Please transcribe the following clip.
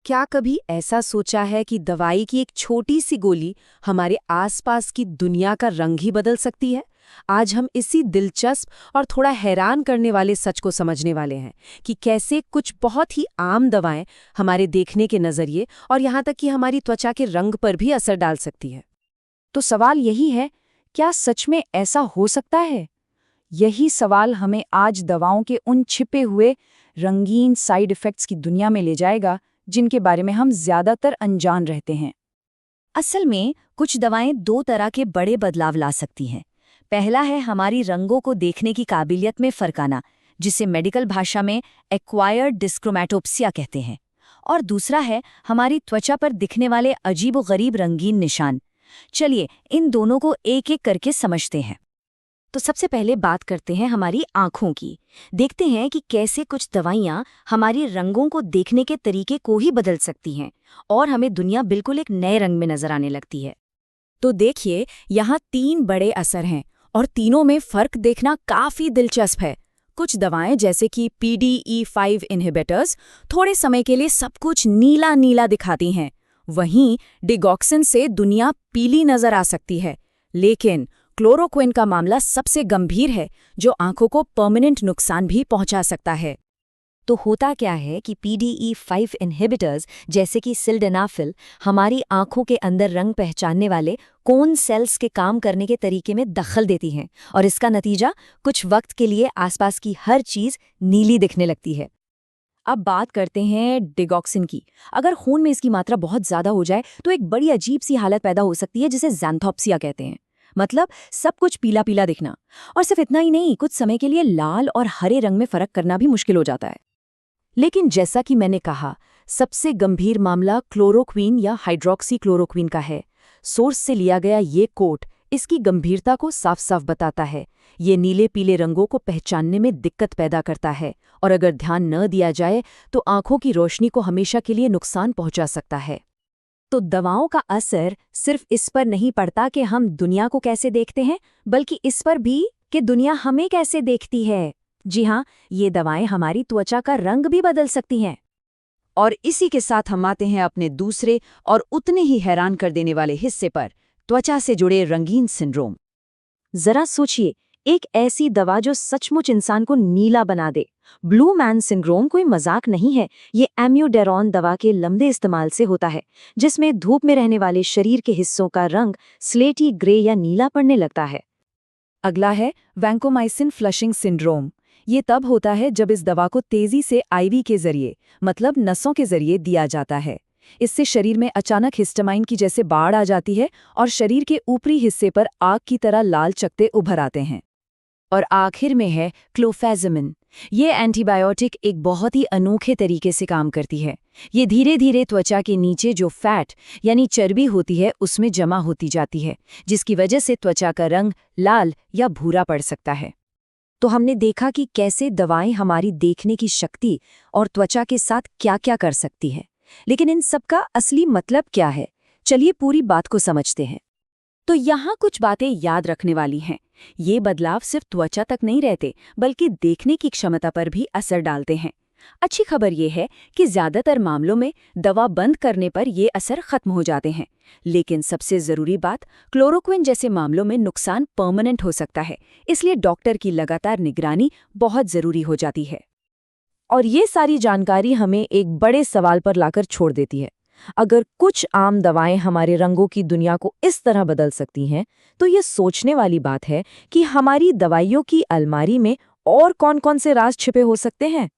क्या कभी ऐसा सोचा है कि दवाई की एक छोटी सी गोली हमारे आसपास की दुनिया का रंग ही बदल सकती है? आज हम इसी दिलचस्प और थोड़ा हैरान करने वाले सच को समझने वाले हैं कि कैसे कुछ बहुत ही आम दवाएं हमारे देखने के नज़रिए और यहाँ तक कि हमारी त्वचा के रंग पर भी असर डाल सकती है। तो सवाल यही है, क्या सच में ऐसा हो सकता है? यही सवाल हमें आज दवाओं के उन छिपे हुए रंगीन साइड इफ़ेक्ट्स की दुनिया में ले जाएगा, जिनके बारे में हम ज़्यादातर अनजान रहते हैं। असल में कुछ दवाएं दो तरह के बड़े बदलाव ला सकती हैं। पहला है हमारी रंगों को देखने की काबिलियत में फर्क आना, जिसे मेडिकल भाषा में एक्वायर्ड डिस्क्रोमैटोप्सिया कहते हैं। और दूसरा है हमारी त्वचा पर दिखने वाले अजीबोगरीब रंगीन निशान। चलिए इन दोनों को एक एक करके समझते हैं। तो सबसे पहले बात करते हैं हमारी आँखों की। देखते हैं कि कैसे कुछ दवाइयाँ हमारी रंगों को देखने के तरीके को ही बदल सकती हैं और हमें दुनिया बिल्कुल एक नए रंग में नजर आने लगती है। तो देखिए, यहाँ 3 बड़े असर हैं और तीनों में फर्क देखना काफी दिलचस्प है। कुछ दवाएं जैसे कि PDE5 इनहिबिटर्स थोड़े समय के लिए सब कुछ नीला नीला दिखाती हैं। वहीं डिगॉक्सिन से दुनिया पीली नजर आ सकती है। लेकिन क्लोरोक्विन का मामला सबसे गंभीर है, जो आंखों को परमानेंट नुकसान भी पहुंचा सकता है। तो होता क्या है कि PDE5 इनहिबिटर्स जैसे कि सिल्डेनाफिल हमारी आंखों के अंदर रंग पहचानने वाले कोन सेल्स के काम करने के तरीके में दखल देती हैं और इसका नतीजा कुछ वक्त के लिए आसपास की हर चीज नीली दिखने लगती है। अब बात करते हैं डिगॉक्सिन की। अगर खून में इसकी मात्रा बहुत ज्यादा हो जाए तो एक बड़ी अजीब सी हालत पैदा हो सकती है, जिसे ज़ैंथोप्सिया कहते हैं। मतलब सब कुछ पीला पीला दिखना। और सिर्फ इतना ही नहीं, कुछ समय के लिए लाल और हरे रंग में फर्क करना भी मुश्किल हो जाता है। लेकिन जैसा कि मैंने कहा, सबसे गंभीर मामला क्लोरोक्वीन या हाइड्रोक्सीक्लोरोक्वीन का है। सोर्स से लिया गया ये कोट इसकी गंभीरता को साफ साफ बताता है। ये नीले पीले रंगों को पहचानने में दिक्कत पैदा करता है और अगर ध्यान न दिया जाए तो आंखों की रोशनी को हमेशा के लिए नुकसान पहुंचा सकता है। तो दवाओं का असर सिर्फ इस पर नहीं पड़ता कि हम दुनिया को कैसे देखते हैं, बल्कि इस पर भी कि दुनिया हमें कैसे देखती है। जी हाँ, ये दवाएं हमारी त्वचा का रंग भी बदल सकती हैं। और इसी के साथ हम आते हैं अपने दूसरे और उतने ही हैरान कर देने वाले हिस्से पर, त्वचा से जुड़े रंगीन सिंड्रोम। जरा सोचिए, एक ऐसी दवा जो सचमुच इंसान को नीला बना दे। ब्लू मैन सिंड्रोम कोई मजाक नहीं है। ये एम्यूडेरॉन दवा के लंबे इस्तेमाल से होता है, जिसमें धूप में रहने वाले शरीर के हिस्सों का रंग स्लेटी ग्रे या नीला पड़ने लगता है। अगला है वैंकोमाइसिन फ्लशिंग सिंड्रोम। ये तब होता है जब इस दवा को तेजी से IV के जरिए, मतलब नसों के जरिए दिया जाता है। इससे शरीर में अचानक हिस्टामाइन की जैसे बाढ़ आ जाती है और शरीर के ऊपरी हिस्से पर आग की तरह लाल चकत्ते उभर आते हैं। और आखिर में है क्लोफेज़ामिन। ये एंटीबायोटिक एक बहुत ही अनोखे तरीके से काम करती है। ये धीरे धीरे त्वचा के नीचे जो फैट यानी चर्बी होती है उसमें जमा होती जाती है, जिसकी वजह से त्वचा का रंग लाल या भूरा पड़ सकता है। तो हमने देखा कि कैसे दवाएं हमारी देखने की शक्ति और त्वचा के साथ क्या-क्या कर सकती है। लेकिन इन सब का असली मतलब क्या है? चलिए पूरी बात को समझते हैं। तो यहाँ कुछ बातें याद रखने वाली हैं। ये बदलाव सिर्फ त्वचा तक नहीं रहते, बल्कि देखने की क्षमता पर भी असर डालते हैं। अच्छी खबर ये है कि ज्यादातर मामलों में दवा बंद करने पर ये असर खत्म हो जाते हैं। लेकिन सबसे जरूरी बात, क्लोरोक्विन जैसे मामलों में नुकसान परमानेंट हो सकता है, इसलिए डॉक्टर की लगातार निगरानी बहुत जरूरी हो जाती है। और ये सारी जानकारी हमें एक बड़े सवाल पर लाकर छोड़ देती है। अगर कुछ आम दवाएं हमारे रंगों की दुनिया को इस तरह बदल सकती हैं, तो ये सोचने वाली बात है कि हमारी दवाइयों की अलमारी में और कौन-कौन से राज छिपे हो सकते हैं।